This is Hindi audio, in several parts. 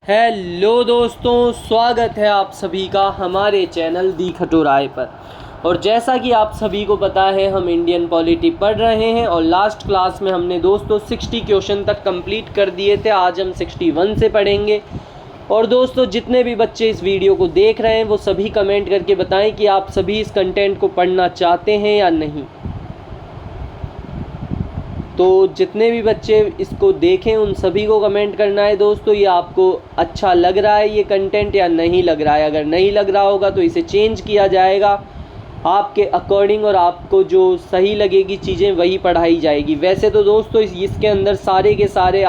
हेलो दोस्तों, स्वागत है आप सभी का हमारे चैनल दी खटोराय पर। और जैसा कि आप सभी को पता है, हम इंडियन पॉलिटी पढ़ रहे हैं और लास्ट क्लास में हमने दोस्तों 60 क्वेश्चन तक कंप्लीट कर दिए थे। आज हम 61 से पढ़ेंगे। और दोस्तों, जितने भी बच्चे इस वीडियो को देख रहे हैं वो सभी कमेंट करके बताएं कि आप सभी इस कंटेंट को पढ़ना चाहते हैं या नहीं। तो जितने भी बच्चे इसको देखें उन सभी को कमेंट करना है दोस्तों, ये आपको अच्छा लग रहा है ये कंटेंट या नहीं लग रहा है। अगर नहीं लग रहा होगा तो इसे चेंज किया जाएगा आपके अकॉर्डिंग, और आपको जो सही लगेगी चीज़ें वही पढ़ाई जाएगी। वैसे तो दोस्तों इसके अंदर सारे के सारे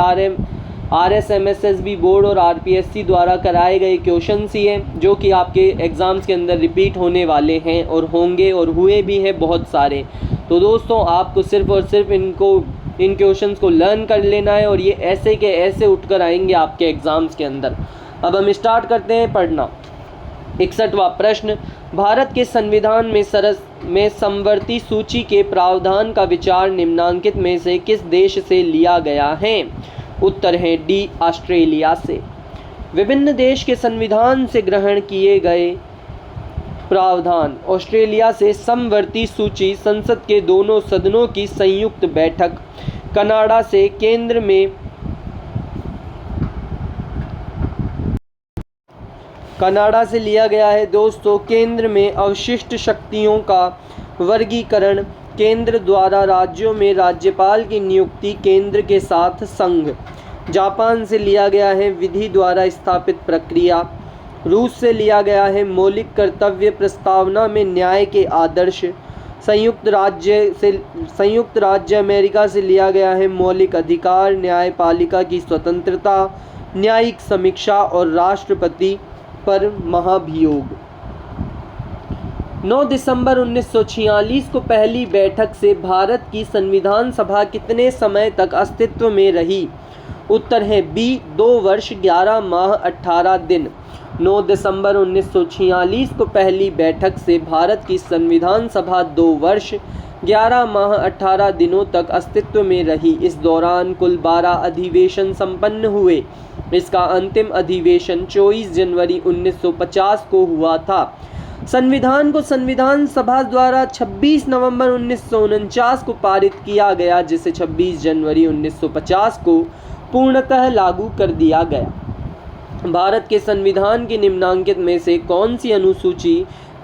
RSMSSB बोर्ड और RPSC द्वारा कराए गए क्वेश्चंस ही हैं, जो कि आपके एग्ज़ाम्स के अंदर रिपीट होने वाले हैं और होंगे और हुए भी हैं बहुत सारे। तो दोस्तों, आपको सिर्फ़ और सिर्फ इन क्वेश्चंस को लर्न कर लेना है और ये ऐसे के ऐसे उठकर आएंगे आपके एग्ज़ाम्स के अंदर। अब हम स्टार्ट करते हैं पढ़ना। 61वां प्रश्न, भारत के संविधान में समवर्ती सूची के प्रावधान का विचार निम्नांकित में से किस देश से लिया गया है? उत्तर है डी, ऑस्ट्रेलिया से। विभिन्न देश के संविधान से ग्रहण किए गए प्रावधान। ऑस्ट्रेलिया से समवर्ती सूची, संसद के दोनों सदनों की संयुक्त बैठक। कनाडा से कनाडा से लिया गया है दोस्तों केंद्र में अवशिष्ट शक्तियों का वर्गीकरण। केंद्र द्वारा राज्यों में राज्यपाल की नियुक्ति केंद्र के साथ संघ। जापान से लिया गया है विधि द्वारा स्थापित प्रक्रिया। रूस से लिया गया है मौलिक कर्तव्य प्रस्तावना में न्याय के आदर्श। संयुक्त राज्य अमेरिका से लिया गया है मौलिक अधिकार, न्यायपालिका की स्वतंत्रता, न्यायिक समीक्षा और राष्ट्रपति पर महाभियोग। 9 दिसंबर 1946 को पहली बैठक से भारत की संविधान सभा कितने समय तक अस्तित्व में रही? उत्तर है बी, 2 वर्ष 11 माह 18 दिन। 9 दिसंबर 1946 को पहली बैठक से भारत की संविधान सभा 2 वर्ष 11 माह 18 दिनों तक अस्तित्व में रही। इस दौरान कुल 12 अधिवेशन संपन्न हुए। इसका अंतिम अधिवेशन 24 जनवरी 1950 को हुआ था। संविधान को संविधान सभा द्वारा 26 नवंबर 1949 को पारित किया गया, जिसे 26 जनवरी 1950 को पूर्णतः लागू कर दिया गया। भारत के संविधान की निम्नांकित में से कौन सी अनुसूची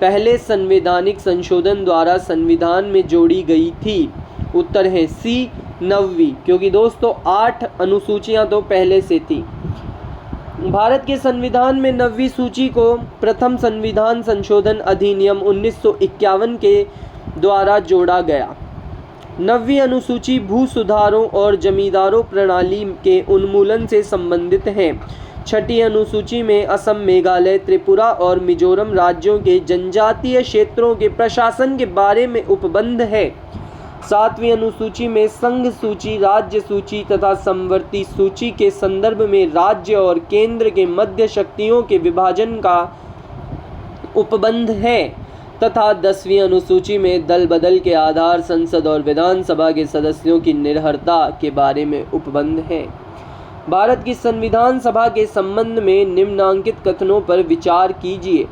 पहले संवैधानिक संशोधन द्वारा संविधान में जोड़ी गई थी? उत्तर है सी, 9वीं, क्योंकि दोस्तों 8 अनुसूचियां तो पहले से थी। भारत के संविधान में 9वीं सूची को प्रथम संविधान संशोधन अधिनियम 1951 के द्वारा जोड़ा गया। 9वीं अनुसूची भू सुधारों और जमींदारों प्रणाली के उन्मूलन से संबंधित है। 6ठी अनुसूची में असम, मेघालय, त्रिपुरा और मिजोरम राज्यों के जनजातीय क्षेत्रों के प्रशासन के बारे में उपबंध है। 7वीं अनुसूची में संघ सूची, राज्य सूची तथा समवर्ती सूची के संदर्भ में राज्य और केंद्र के मध्य शक्तियों के विभाजन का उपबंध है तथा 10वीं अनुसूची में दल बदल के आधार संसद और विधानसभा के सदस्यों की निर्भरता के बारे में उपबंध है। भारत की संविधान सभा के संबंध में निम्नांकित कथनों पर विचार कीजिए।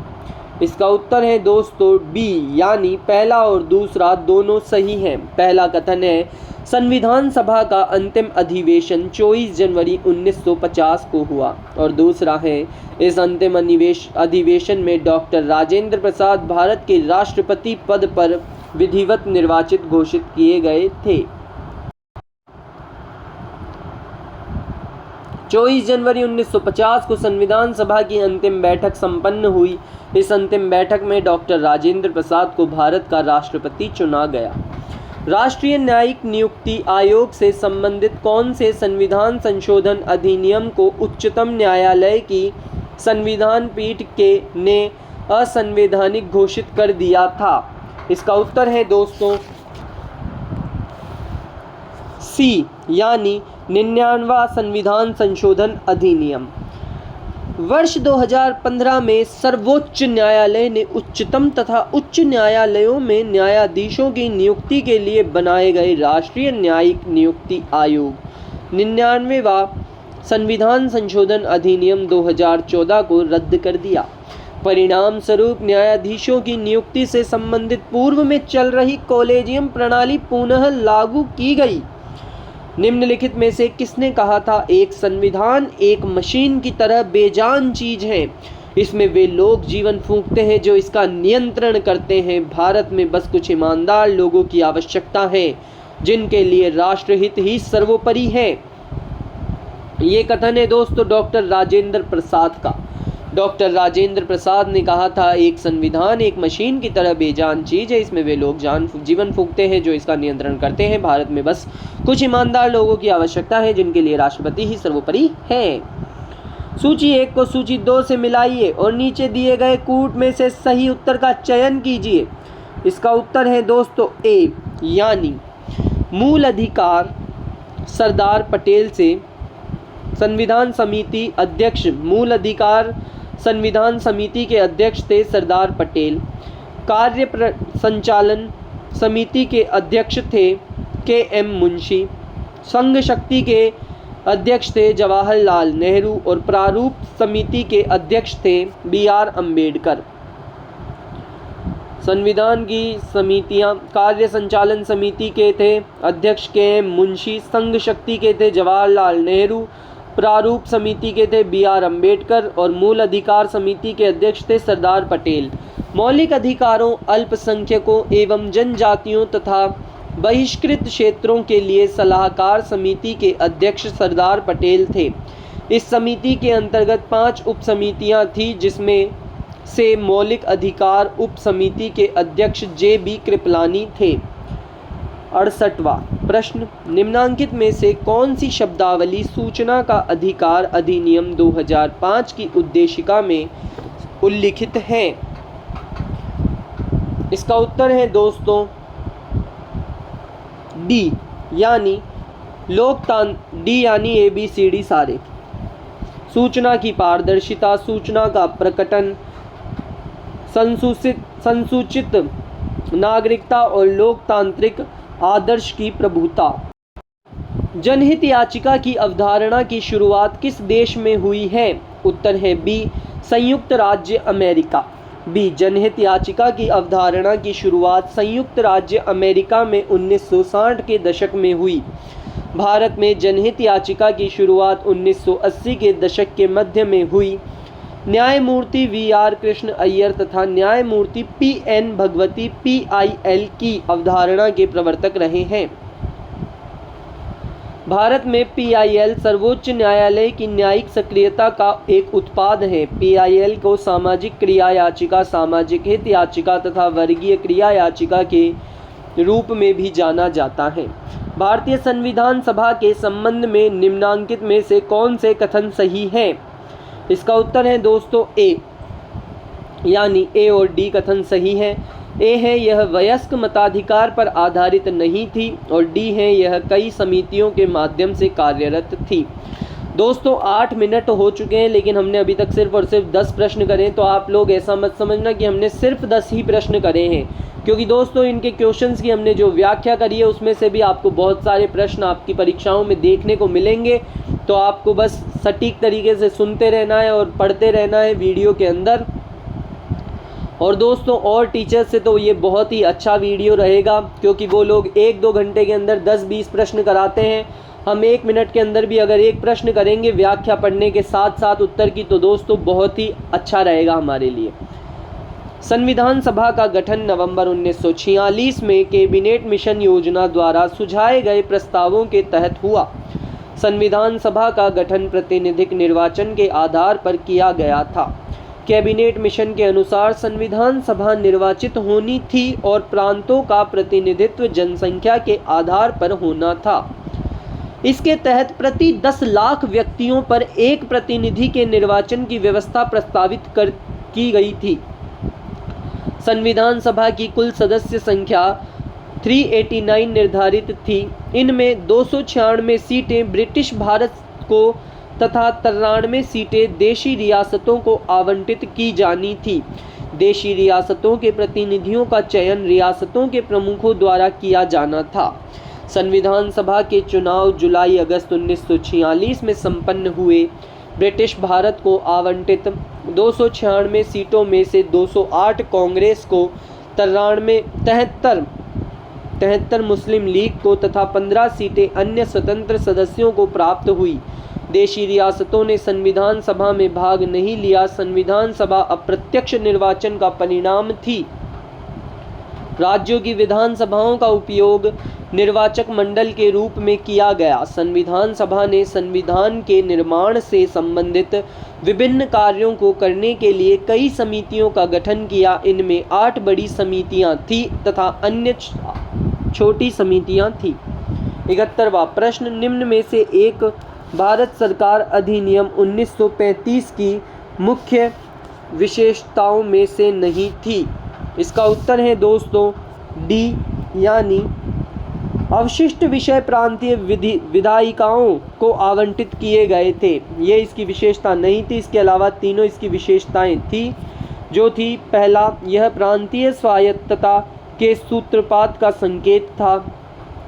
इसका उत्तर है दोस्तों बी, यानी पहला और दूसरा दोनों सही हैं। पहला कथन है संविधान सभा का अंतिम अधिवेशन 24 जनवरी 1950 को हुआ, और दूसरा है इस अंतिम अधिवेशन में डॉक्टर राजेंद्र प्रसाद भारत के राष्ट्रपति पद पर विधिवत निर्वाचित घोषित किए गए थे। 24 जनवरी 1950 को संविधान सभा की अंतिम बैठक संपन्न हुई। इस अंतिम बैठक में डॉक्टर राजेंद्र प्रसाद को भारत का राष्ट्रपति चुना गया। राष्ट्रीय न्यायिक नियुक्ति आयोग से संबंधित कौन से संविधान संशोधन अधिनियम को उच्चतम न्यायालय की संविधान पीठ ने असंवैधानिक घोषित कर दिया था? इसका उत्तर है दोस्तों सी, यानी 99वां संविधान संशोधन अधिनियम। वर्ष 2015 में सर्वोच्च न्यायालय ने उच्चतम तथा उच्च न्यायालयों में न्यायाधीशों की नियुक्ति के लिए बनाए गए राष्ट्रीय न्यायिक नियुक्ति आयोग 99वां संविधान संशोधन अधिनियम 2014 को रद्द कर दिया। परिणाम स्वरूप न्यायाधीशों की नियुक्ति से संबंधित पूर्व में चल रही कॉलेजियम प्रणाली पुनः लागू की गई। निम्नलिखित में से किसने कहा था, एक संविधान एक मशीन की तरह बेजान चीज है, इसमें वे लोग जीवन फूंकते हैं जो इसका नियंत्रण करते हैं। भारत में बस कुछ ईमानदार लोगों की आवश्यकता है जिनके लिए राष्ट्रहित ही सर्वोपरि है। ये कथन है दोस्तों डॉक्टर राजेंद्र प्रसाद का। डॉक्टर राजेंद्र प्रसाद ने कहा था, एक संविधान एक मशीन की तरह बेजान चीज है, इसमें वे लोग जीवन फूंकते हैं जो इसका नियंत्रण करते हैं। भारत में बस कुछ ईमानदार लोगों की आवश्यकता है जिनके लिए राष्ट्रपति ही सर्वोपरि है। सूची 1 को सूची 2 से मिलाइए और नीचे दिए गए कूट में से सही उत्तर का चयन कीजिए। इसका उत्तर है दोस्तों ए, यानी मूल अधिकार सरदार पटेल से संविधान समिति अध्यक्ष, मूल अधिकार संविधान समिति के अध्यक्ष थे सरदार पटेल। कार्य संचालन समिति के अध्यक्ष थे के.एम. मुंशी। संघ शक्ति के अध्यक्ष थे जवाहरलाल नेहरू और प्रारूप समिति के अध्यक्ष थे बी.आर. अम्बेडकर। संविधान की समितियां, कार्य संचालन समिति के थे अध्यक्ष के.एम. मुंशी, संघ शक्ति के थे जवाहरलाल नेहरू, प्रारूप समिति के थे बी.आर. अम्बेडकर और मूल अधिकार समिति के अध्यक्ष थे सरदार पटेल। मौलिक अधिकारों, अल्पसंख्यकों एवं जनजातियों तथा बहिष्कृत क्षेत्रों के लिए सलाहकार समिति के अध्यक्ष सरदार पटेल थे। इस समिति के अंतर्गत 5 उप समितियां थी जिसमें से मौलिक अधिकार उप समिति के अध्यक्ष जे.बी. कृपलानी थे। 68वां प्रश्न, निम्नांकित में से कौन सी शब्दावली सूचना का अधिकार अधिनियम 2005 की उद्देशिका में उल्लिखित है? इसका उत्तर है दोस्तों डी, यानी डी यानी ABCD सारे। सूचना की पारदर्शिता, सूचना का प्रकटन, संसूचित नागरिकता और लोकतांत्रिक आदर्श की प्रभुता। जनहित याचिका की अवधारणा की शुरुआत किस देश में हुई है? उत्तर है बी, संयुक्त राज्य अमेरिका। बी, जनहित याचिका की अवधारणा की शुरुआत संयुक्त राज्य अमेरिका में 1960 के दशक में हुई। भारत में जनहित याचिका की शुरुआत 1980 के दशक के मध्य में हुई। न्यायमूर्ति VR कृष्ण अय्यर तथा न्यायमूर्ति PN भगवती PIL की अवधारणा के प्रवर्तक रहे हैं। भारत में PIL सर्वोच्च न्यायालय की न्यायिक सक्रियता का एक उत्पाद है। PIL को सामाजिक क्रिया याचिका, सामाजिक हित याचिका तथा वर्गीय क्रिया याचिका के रूप में भी जाना जाता है। भारतीय संविधान सभा के संबंध में निम्नांकित में से कौन से कथन सही हैं? इसका उत्तर है दोस्तों ए, यानी ए और डी कथन सही है। ए है यह वयस्क मताधिकार पर आधारित नहीं थी और डी है यह कई समितियों के माध्यम से कार्यरत थी। दोस्तों 8 मिनट हो चुके हैं लेकिन हमने अभी तक सिर्फ और सिर्फ 10 प्रश्न करे, तो आप लोग ऐसा मत समझना कि हमने सिर्फ 10 ही प्रश्न करे हैं, क्योंकि दोस्तों इनके क्वेश्चंस की हमने जो व्याख्या करी है उसमें से भी आपको बहुत सारे प्रश्न आपकी परीक्षाओं में देखने को मिलेंगे। तो आपको बस सटीक तरीके से सुनते रहना है और पढ़ते रहना है वीडियो के अंदर। और दोस्तों और टीचर्स से तो ये बहुत ही अच्छा वीडियो रहेगा, क्योंकि वो लोग 1-2 घंटे के अंदर 10-20 प्रश्न कराते हैं। हम 1 मिनट के अंदर भी अगर एक प्रश्न करेंगे व्याख्या पढ़ने के साथ साथ उत्तर की, तो दोस्तों बहुत ही अच्छा रहेगा हमारे लिए। संविधान सभा का गठन नवंबर 1946 में कैबिनेट मिशन योजना द्वारा सुझाए गए प्रस्तावों के तहत हुआ। संविधान सभा का गठन प्रतिनिधिक निर्वाचन के आधार पर किया गया था। कैबिनेट मिशन के अनुसार संविधान सभा निर्वाचित होनी थी और प्रांतों का प्रतिनिधित्व जनसंख्या के आधार पर होना था। इसके तहत प्रति 10 लाख व्यक्तियों पर एक प्रतिनिधि के निर्वाचन की व्यवस्था प्रस्तावित की गई थी। संविधान सभा की कुल सदस्य संख्या 389 निर्धारित थी। इनमें 296 सीटें ब्रिटिश भारत को तथा 93 सीटें देशी रियासतों को आवंटित की जानी थी। देशी रियासतों के प्रतिनिधियों का चयन रियासतों के प्रमुखों द्वारा किया जाना था। संविधान सभा के चुनाव जुलाई अगस्त 1946 में संपन्न हुए। ब्रिटिश भारत को आवंटित 296 सीटों में से 208 कांग्रेस को, 73 मुस्लिम लीग को तथा 15 सीटें अन्य स्वतंत्र सदस्यों को प्राप्त हुई। देशी रियासतों ने संविधान सभा में भाग नहीं लिया। संविधान सभा अप्रत्यक्ष निर्वाचन का परिणाम थी। राज्यों की विधानसभाओं का उपयोग निर्वाचक मंडल के रूप में किया गया। संविधान सभा ने संविधान के निर्माण से संबंधित विभिन्न कार्यों को करने के लिए कई समितियों का गठन किया। इनमें 8 बड़ी समितियां थीं तथा अन्य छोटी समितियां थीं। 71वां प्रश्न, निम्न में से एक भारत सरकार अधिनियम 1935 की मुख्य विशेषताओं में से नहीं थी। इसका उत्तर है दोस्तों डी, यानी अवशिष्ट विषय प्रांतीय विधायिकाओं को आवंटित किए गए थे। ये इसकी विशेषता नहीं थी। इसके अलावा तीनों इसकी विशेषताएं थी, जो थी पहला, यह प्रांतीय स्वायत्तता के सूत्रपात का संकेत था।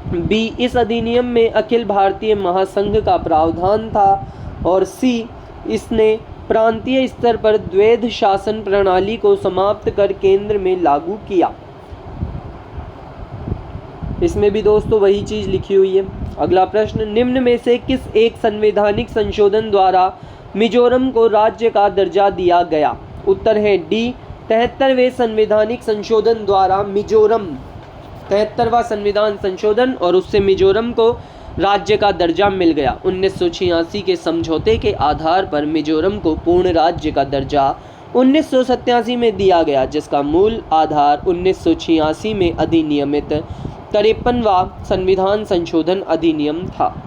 बी, इस अधिनियम में अखिल भारतीय महासंघ का प्रावधान था। और सी, इसने प्रांतीय स्तर पर द्वैध शासन प्रणाली को समाप्त कर केंद्र में लागू किया। इसमें भी दोस्तों वही चीज लिखी हुई है। अगला प्रश्न, निम्न में से किस एक संवैधानिक संशोधन द्वारा मिजोरम को राज्य का दर्जा दिया गया? उत्तर है डी, 73वें संवैधानिक संशोधन द्वारा मिजोरम, 73वां संविधान संशोधन, और उससे मिजोरम को राज्य का दर्जा मिल गया। 1986 के समझौते के आधार पर मिजोरम को पूर्ण राज्य का दर्जा 1987 में दिया गया, जिसका मूल आधार 1986 में अधिनियमित 53वां संविधान संशोधन अधिनियम था।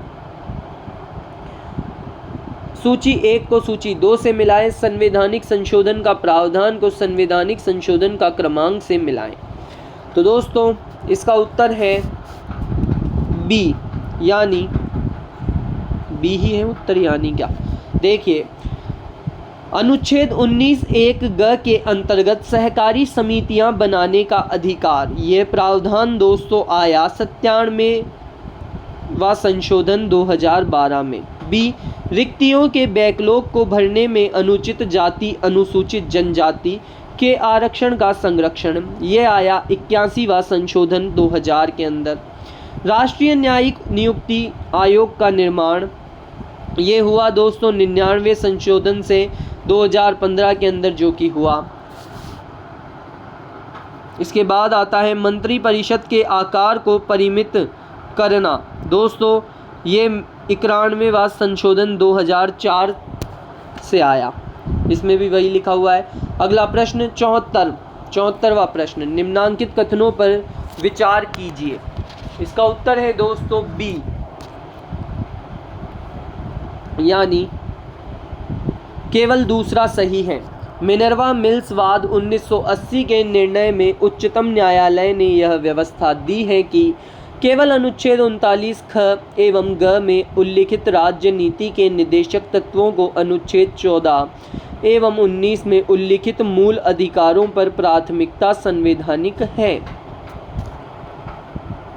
सूची 1 को सूची 2 से मिलाएं। संवैधानिक संशोधन का प्रावधान को संवैधानिक संशोधन का क्रमांक से मिलाएं। तो दोस्तों इसका उत्तर है बी, यानी बी ही है उत्तर, यानी क्या? देखिए, अनुच्छेद 19(1) ग के अंतर्गत सहकारी समितियां बनाने का अधिकार, यह प्रावधान दोस्तों आया 97वां संशोधन 2012 में। बी, रिक्तियों के बैकलॉग को भरने में अनुचित जाति अनुसूचित जनजाति के आरक्षण का संरक्षण, यह आया 81वां संशोधन 2000 के अंदर। राष्ट्रीय न्यायिक नियुक्ति आयोग का निर्माण, ये हुआ दोस्तों 99वें संशोधन से 2015 के अंदर, जो कि हुआ। इसके बाद आता है मंत्री परिषद के आकार को परिमित करना। दोस्तों ये 91वां संशोधन 2004 से आया। इसमें भी वही लिखा हुआ है। अगला प्रश्न 74वां प्रश्न, निम्नांकित कथनों पर विचार कीजिए। इसका उत्तर है दोस्तों बी, यानी केवल दूसरा सही है। मिनर्वा मिल्स वाद 1980 के निर्णय में उच्चतम न्यायालय ने यह व्यवस्था दी है कि केवल अनुच्छेद 39 ख एवं ग में उल्लिखित राज्य नीति के निदेशक तत्वों को अनुच्छेद 14 एवं 19 में उल्लिखित मूल अधिकारों पर प्राथमिकता संवैधानिक है।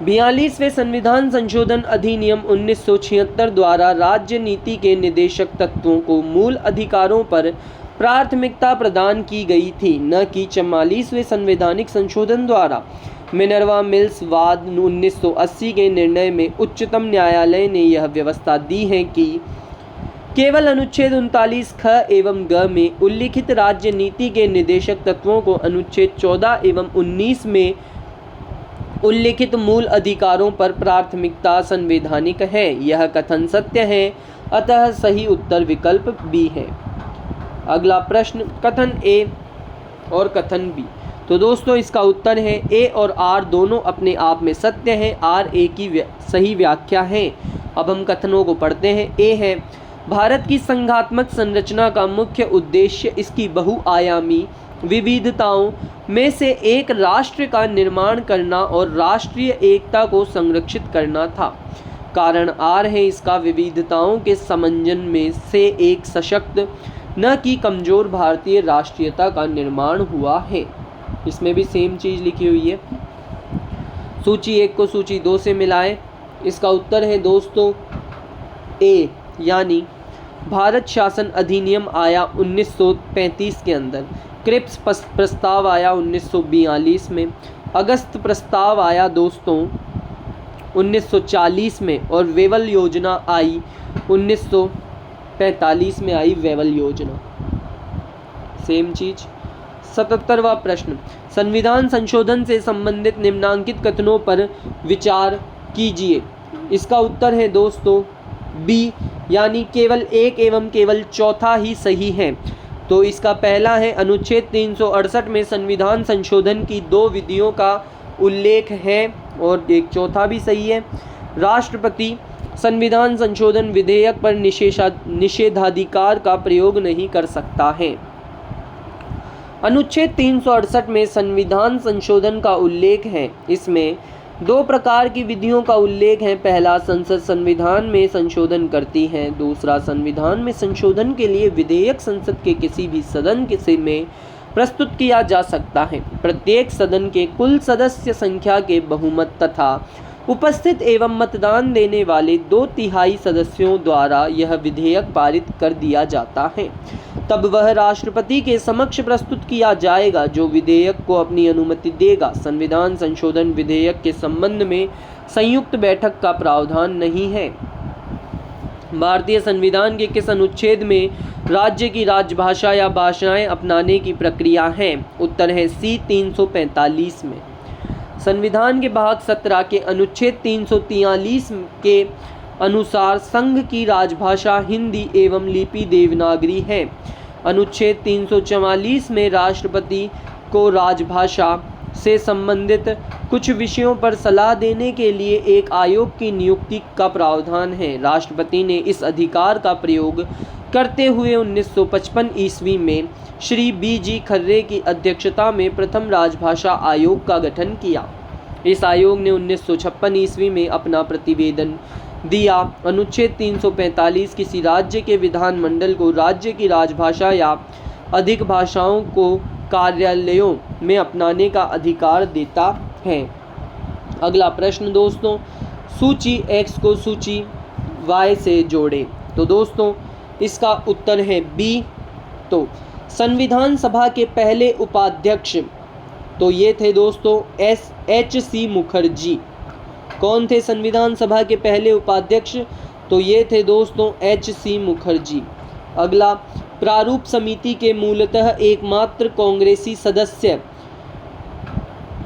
42वें संविधान संशोधन अधिनियम 1976 द्वारा राज्य नीति के निदेशक तत्वों को मूल अधिकारों पर प्राथमिकता प्रदान की गई थी, न कि 44वें संवैधानिक संशोधन द्वारा। मिनर्वा मिल्स वाद 1980 के निर्णय में उच्चतम न्यायालय ने यह व्यवस्था दी है कि केवल अनुच्छेद 39 ख एवं ग में उल्लिखित राज्य नीति के निदेशक तत्वों को अनुच्छेद 14 एवं 19 में उल्लिखित मूल अधिकारों पर प्राथमिकता संवैधानिक है। यह कथन सत्य है, अतः सही उत्तर विकल्प बी है। अगला प्रश्न कथन ए और कथन बी। तो दोस्तों इसका उत्तर है ए और आर दोनों अपने आप में सत्य हैं। आर ए की सही व्याख्या है। अब हम कथनों को पढ़ते हैं। ए है, भारत की संघात्मक संरचना का मुख्य उद्देश्य इसकी बहुआयामी विविधताओं में से एक राष्ट्र का निर्माण करना और राष्ट्रीय एकता को संरक्षित करना था। कारण आर है, इसका विविधताओं के समंजन में से एक सशक्त न कि कमजोर भारतीय राष्ट्रीयता का निर्माण हुआ है। इसमें भी सेम चीज लिखी हुई है। सूची 1 को सूची 2 से मिलाएं। इसका उत्तर है दोस्तों ए, यानी भारत शासन अधिनियम आया 1935 के अंदर, क्रिप्स प्रस्ताव आया 1942 में, अगस्त प्रस्ताव आया दोस्तों 1940 में, और वेवल योजना आई 1945 में आई वेवल योजना, सेम चीज। 77वां प्रश्न, संविधान संशोधन से संबंधित निम्नांकित कथनों पर विचार कीजिए। इसका उत्तर है दोस्तों बी, यानी केवल एक एवं केवल चौथा ही सही है। तो इसका पहला है, अनुच्छेद 368 में संविधान संशोधन की 2 विधियों का उल्लेख है, और एक चौथा भी सही है। राष्ट्रपति संविधान संशोधन विधेयक पर निषेधाधिकार का प्रयोग नहीं कर सकता है। अनुच्छेद 368 में संविधान संशोधन का उल्लेख है। इसमें 2 प्रकार की विधियों का उल्लेख है। पहला, संसद संविधान में संशोधन करती है। दूसरा, संविधान में संशोधन के लिए विधेयक संसद के किसी भी सदन में प्रस्तुत किया जा सकता है। प्रत्येक सदन के कुल सदस्य संख्या के बहुमत तथा उपस्थित एवं मतदान देने वाले 2/3 सदस्यों द्वारा यह विधेयक पारित कर दिया जाता है। तब वह राष्ट्रपति के समक्ष प्रस्तुत किया जाएगा, जो विधेयक को अपनी अनुमति देगा। संविधान संशोधन विधेयक के संबंध में संयुक्त बैठक का प्रावधान नहीं है। भारतीय संविधान के किस अनुच्छेद में राज्य की राजभाषा या भाषाएं अपनाने की प्रक्रिया है? उत्तर है सी, 345 में। संविधान के भाग 17 के अनुच्छेद 343 के अनुसार संघ की राजभाषा हिंदी एवं लिपि देवनागरी है। अनुच्छेद 344 में राष्ट्रपति को राजभाषा से संबंधित कुछ विषयों पर सलाह देने के लिए एक आयोग की नियुक्ति का प्रावधान है। राष्ट्रपति ने इस अधिकार का प्रयोग करते हुए 1955 ईस्वी में श्री बी.जी. खर्रे की अध्यक्षता में प्रथम राजभाषा आयोग का गठन किया। इस आयोग ने 1956 ईस्वी में अपना प्रतिवेदन दिया। अनुच्छेद 345 किसी राज्य के विधानमंडल को राज्य की राजभाषा या अधिक भाषाओं को कार्यालयों में अपनाने का अधिकार देता है। अगला प्रश्न दोस्तों, सूची X को सूची Y से जोड़े। तो दोस्तों इसका उत्तर है बी। तो संविधान सभा के पहले उपाध्यक्ष तो ये थे दोस्तों H.C. मुखर्जी। कौन थे संविधान सभा के पहले उपाध्यक्ष? तो ये थे दोस्तों H.C. मुखर्जी। अगला, प्रारूप समिति के मूलतः एकमात्र कांग्रेसी सदस्य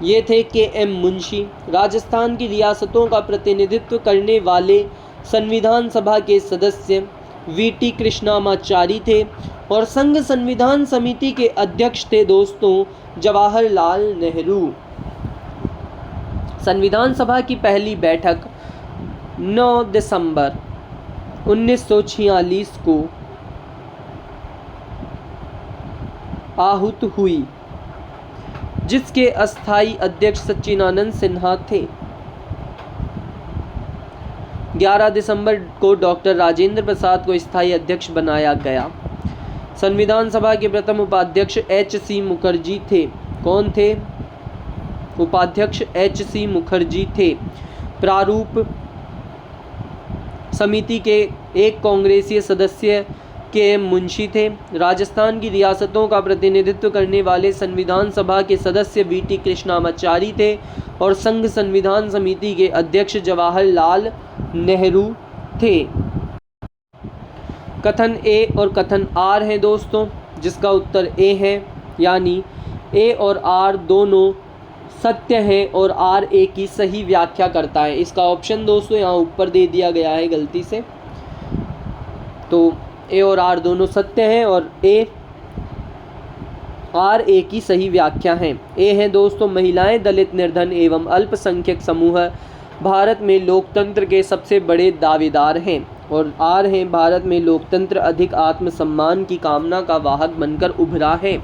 ये थे K.M. मुंशी। राजस्थान की रियासतों का प्रतिनिधित्व करने वाले संविधान सभा के सदस्य V.T. कृष्णामाचारी थे, और संघ संविधान समिति के अध्यक्ष थे दोस्तों जवाहरलाल नेहरू। संविधान सभा की पहली बैठक 9 दिसंबर 1946 को आहूत हुई, जिसके अस्थायी अध्यक्ष सच्चिदानंद सिन्हा थे। 11 दिसंबर को डॉक्टर राजेंद्र प्रसाद को स्थायी अध्यक्ष बनाया गया। संविधान सभा के प्रथम उपाध्यक्ष H.C. मुखर्जी थे। कौन थे? उपाध्यक्ष H.C. मुखर्जी थे। प्रारूप समिति के एक कांग्रेसी सदस्य K.M. मुंशी थे। राजस्थान की रियासतों का प्रतिनिधित्व करने वाले संविधान सभा के सदस्य V.T. कृष्णामाचारी थे, और संघ संविधान समिति के अध्यक्ष जवाहरलाल नेहरू थे। कथन ए और कथन आर है दोस्तों, जिसका उत्तर ए है, यानी ए और आर दोनों सत्य है और आर ए की सही व्याख्या करता है। इसका ऑप्शन दोस्तों यहाँ ऊपर दे दिया गया है गलती से। तो ए और आर दोनों सत्य हैं और आर ए की सही व्याख्या है। ए है दोस्तों, महिलाएं, दलित, निर्धन एवं अल्पसंख्यक समूह भारत में लोकतंत्र के सबसे बड़े दावेदार हैं। और आर है, भारत में लोकतंत्र अधिक आत्मसम्मान की कामना का वाहक बनकर उभरा है।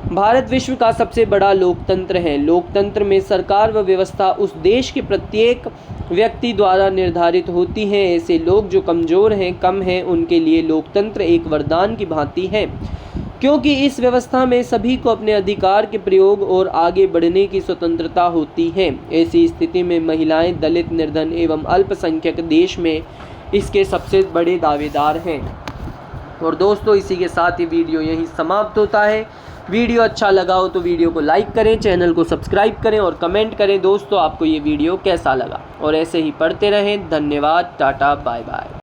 भारत विश्व का सबसे बड़ा लोकतंत्र है। लोकतंत्र में सरकार व व्यवस्था उस देश के प्रत्येक व्यक्ति द्वारा निर्धारित होती है। ऐसे लोग जो कमज़ोर हैं, कम हैं, उनके लिए लोकतंत्र एक वरदान की भांति है, क्योंकि इस व्यवस्था में सभी को अपने अधिकार के प्रयोग और आगे बढ़ने की स्वतंत्रता होती है। ऐसी स्थिति में महिलाएं, दलित, निर्धन एवं अल्पसंख्यक देश में इसके सबसे बड़े दावेदार हैं। और दोस्तों, इसी के साथ ही वीडियो यहीं समाप्त होता है। वीडियो अच्छा लगा हो तो वीडियो को लाइक करें, चैनल को सब्सक्राइब करें और कमेंट करें दोस्तों आपको ये वीडियो कैसा लगा। और ऐसे ही पढ़ते रहें। धन्यवाद। Tata, bye bye.